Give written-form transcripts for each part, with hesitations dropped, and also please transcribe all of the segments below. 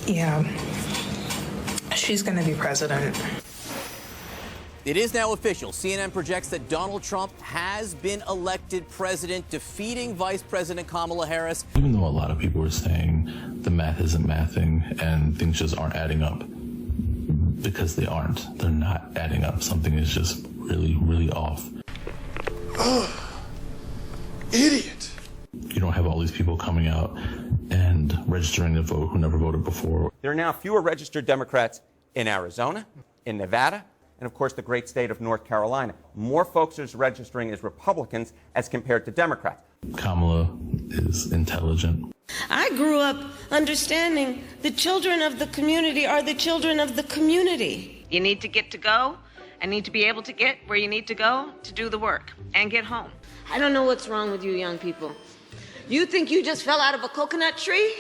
Yeah, she's going to be president. It is now official. CNN projects that Donald Trump has been elected president, defeating Vice President Kamala Harris. Even though a lot of people are saying the math isn't mathing and things just aren't adding up, because they aren't. They're not adding up. Something is just really, really off. Idiot. You don't have all these people coming out and registering to vote who never voted before. There are now fewer registered Democrats in Arizona, in Nevada, and of course the great state of North Carolina. More folks are registering as Republicans as compared to Democrats. Kamala is intelligent. I grew up understanding the children of the community are the children of the community. You need to get to go and need to be able to get where you need to go to do the work and get home. I don't know what's wrong with you young people. You think you just fell out of a coconut tree?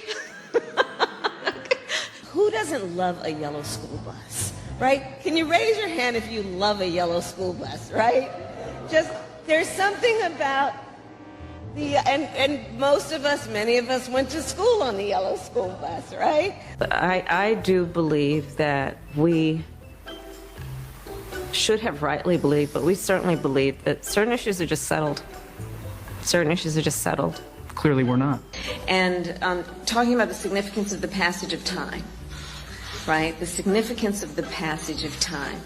Who doesn't love a yellow school bus, right? Can you raise your hand if you love a yellow school bus, right? Just, there's something about and most of us, many of us went to school on the yellow school bus, right? I do believe that we should have rightly believed, but we certainly believe that certain issues are just settled. Certain issues are just settled. Clearly we're not. And talking about the significance of the passage of time, right? The significance of the passage of time.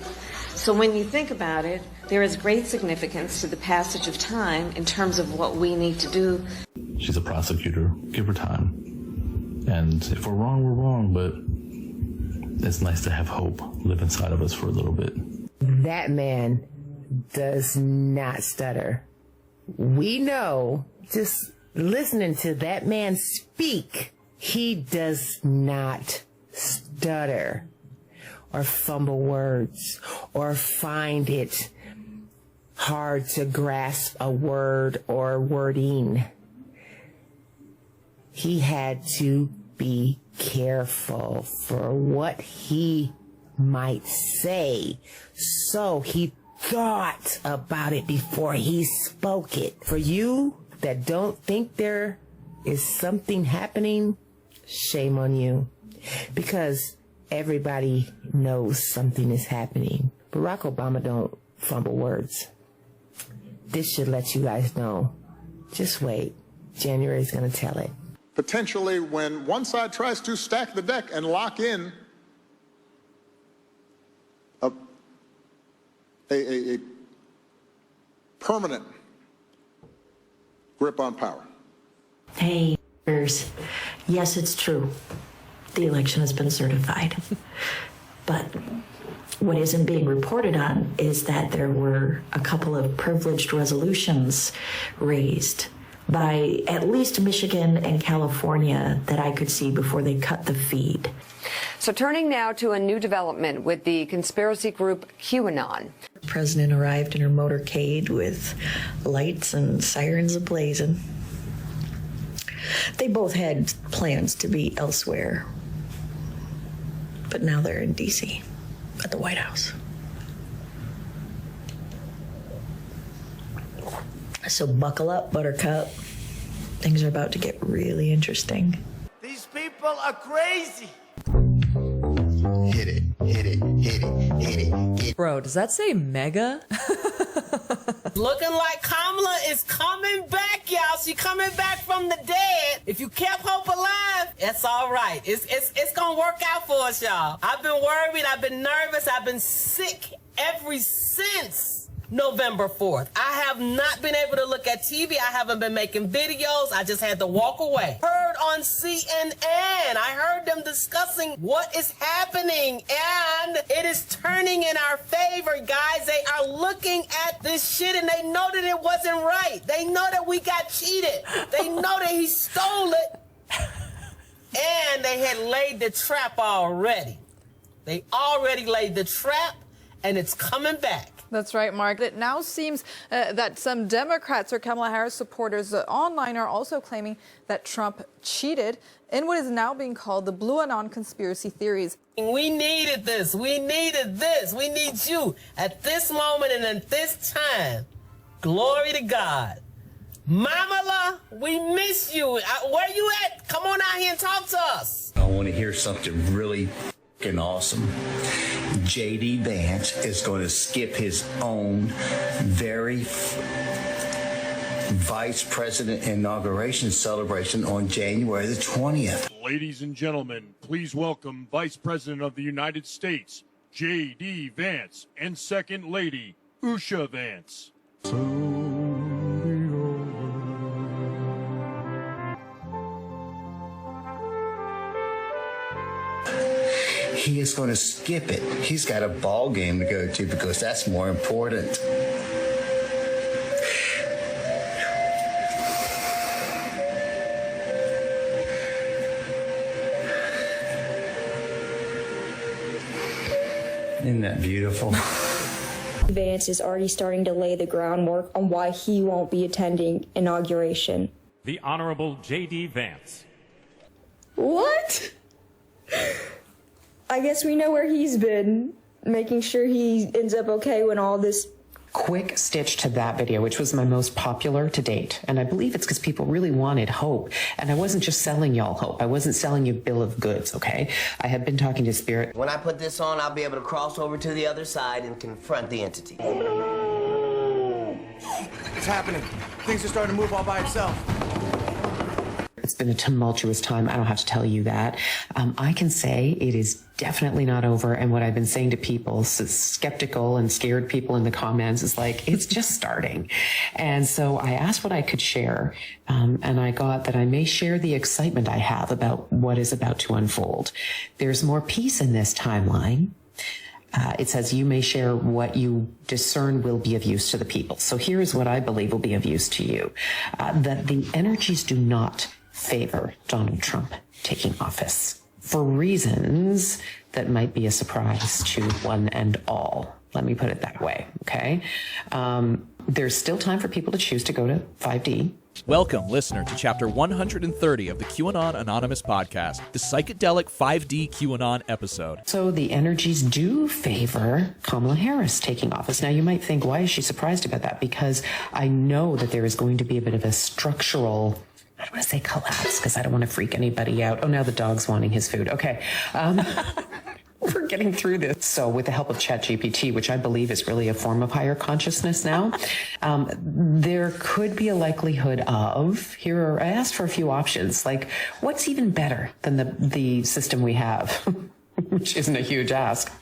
So when you think about it, there is great significance to the passage of time in terms of what we need to do. She's a prosecutor. Give her time. And if we're wrong, but it's nice to have hope live inside of us for a little bit. That man does not stutter. We know, just listening to that man speak, he does not stutter or fumble words or find it hard to grasp a word or wording. He had to be careful for what he might say, so he thought about it before he spoke it. For you that don't think there is something happening, shame on you, because everybody knows something is happening. Barack Obama don't fumble words. This should let you guys know. Just wait. January's going to tell it. Potentially, when one side tries to stack the deck and lock in a permanent grip on power. Hey, yes, it's true. The election has been certified. But what isn't being reported on is that there were a couple of privileged resolutions raised by at least Michigan and California that I could see before they cut the feed. So turning now to a new development with the conspiracy group QAnon. The president arrived in her motorcade with lights and sirens ablazing. They both had plans to be elsewhere, but now they're in D.C. at the White House. So buckle up, Buttercup. Things are about to get really interesting. These people are crazy. Hit it, hit it, hit it, hit it, hit it. Bro, does that say mega? Looking like Kamala is coming back, y'all. She coming back from the dead. If you kept hope alive, it's all right. It's gonna work out for us, y'all. I've been worried, I've been nervous, I've been sick ever since November 4th. I have not been able to look at TV. I haven't been making videos. I just had to walk away. Heard on CNN. I heard them discussing what is happening, and it is turning in our favor, guys. They are looking at this shit, and they know that it wasn't right. They know that we got cheated. They know that he stole it, and they had laid the trap already. They already laid the trap, and it's coming back. That's right, Mark. It now seems that some Democrats or Kamala Harris supporters online are also claiming that Trump cheated in what is now being called the Blue Anon conspiracy theories. We needed this. We needed this. We need you at this moment and at this time. Glory to God. Mamala, we miss you. Where you at? Come on out here and talk to us. I want to hear something really fucking awesome. J.D. Vance is going to skip his own very vice president inauguration celebration on January the 20th. Ladies and gentlemen, please welcome Vice President of the United States, J.D. Vance, and Second Lady, Usha Vance. He is going to skip it. He's got a ball game to go to because that's more important. Isn't that beautiful? Vance is already starting to lay the groundwork on why he won't be attending inauguration. The Honorable J.D. Vance. What? I guess we know where he's been, making sure he ends up okay when all this... Quick stitch to that video, which was my most popular to date. And I believe it's because people really wanted hope. And I wasn't just selling y'all hope. I wasn't selling you a bill of goods, okay? I had been talking to Spirit. When I put this on, I'll be able to cross over to the other side and confront the entity. It's happening. Things are starting to move all by itself. It's been a tumultuous time. I don't have to tell you that. I can say it is definitely not over. And what I've been saying to people, skeptical and scared people in the comments, is like, it's just starting. And so I asked what I could share. And I got that I may share the excitement I have about what is about to unfold. There's more peace in this timeline. It says you may share what you discern will be of use to the people. So here's what I believe will be of use to you. That the energies do not favor Donald Trump taking office for reasons that might be a surprise to one and all. Let me put it that way, okay? There's still time for people to choose to go to 5D. Welcome, listener, to Chapter 130 of the QAnon Anonymous podcast, the psychedelic 5D QAnon episode. So the energies do favor Kamala Harris taking office. Now, you might think, why is she surprised about that? Because I know that there is going to be a bit of a structural, I don't want to say collapse because I don't want to freak anybody out. Oh, now the dog's wanting his food. Okay. We're getting through this. So with the help of ChatGPT, which I believe is really a form of higher consciousness now, there could be a likelihood of, I asked for a few options, like what's even better than the system we have, which isn't a huge ask.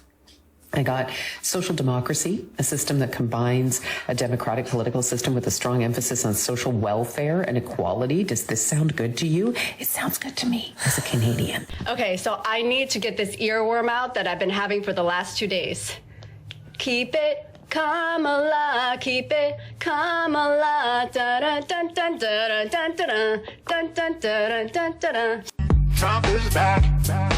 I got social democracy, a system that combines a democratic political system with a strong emphasis on social welfare and equality. Does this sound good to you? It sounds good to me as a Canadian. Okay, so I need to get this earworm out that I've been having for the last 2 days. Keep it, Kamala, keep it, Kamala, da-da-dun-dun-dun-dun-dun-dun, dun-dun-dun-dun-dun-dun. Trump is back. Tell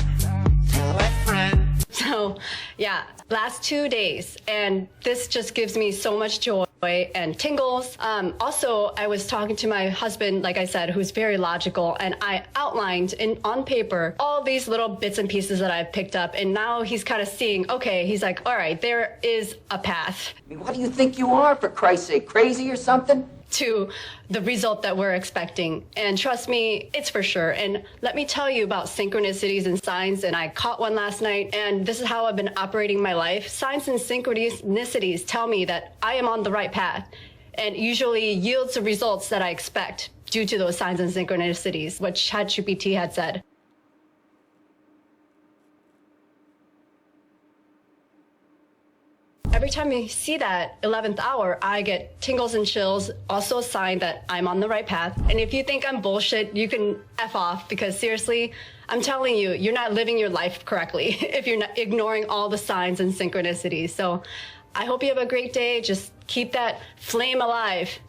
a friend. So, yeah, last 2 days, and this just gives me so much joy and tingles. Also, I was talking to my husband, like I said, who's very logical, and I outlined on paper all these little bits and pieces that I've picked up, and now he's kind of seeing, okay, he's like, all right, there is a path. I mean, what do you think you are, for Christ's sake, crazy or something? To the result that we're expecting. And trust me, it's for sure. And let me tell you about synchronicities and signs. And I caught one last night, and this is how I've been operating my life. Signs and synchronicities tell me that I am on the right path, and usually yields the results that I expect due to those signs and synchronicities, what ChatGPT had said. Every time you see that 11th hour, I get tingles and chills, also a sign that I'm on the right path. And if you think I'm bullshit, you can F off, because seriously, I'm telling you, you're not living your life correctly if you're not ignoring all the signs and synchronicities. So I hope you have a great day. Just keep that flame alive.